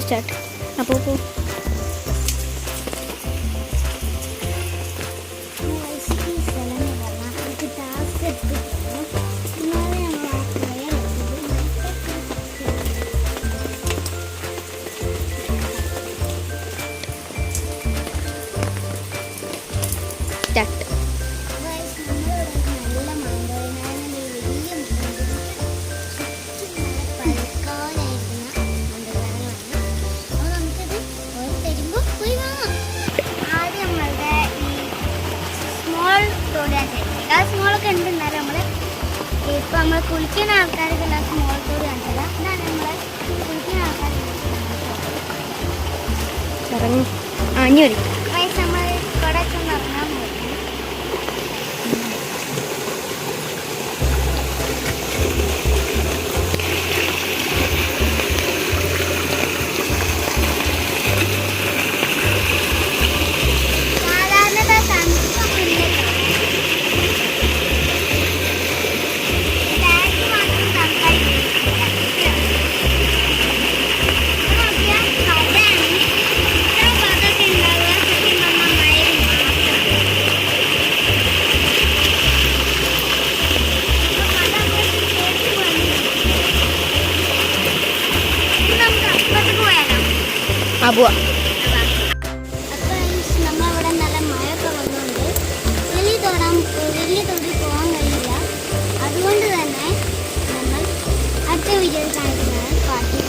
Start. അപ്പോൾ start. സ്മോളൊക്കെ ഉണ്ടെന്നാലും നമ്മൾ ഇപ്പം നമ്മൾ കുളിക്കുന്ന ആൾക്കാർക്ക് സ്മോൾ തോട് കാണിച്ചത്. എന്നാണ് നമ്മൾ കുളിക്കുന്ന ആൾക്കാർ ഇറങ്ങി അഞ്ഞു വരും. നമ്മൾ കടയൊക്കെ ഒന്ന് ഇറങ്ങാൻ പോകും. അബുവ നമ്മളിവിടെ നല്ല മഴയൊക്കെ വന്നുകൊണ്ട് വലിയ തൊടി പോകാൻ കഴിയില്ല. അതുകൊണ്ട് തന്നെ നമ്മൾ അടുത്ത വീഡിയോയിൽ കാണിക്കുന്നതാണ് പാർട്ടി.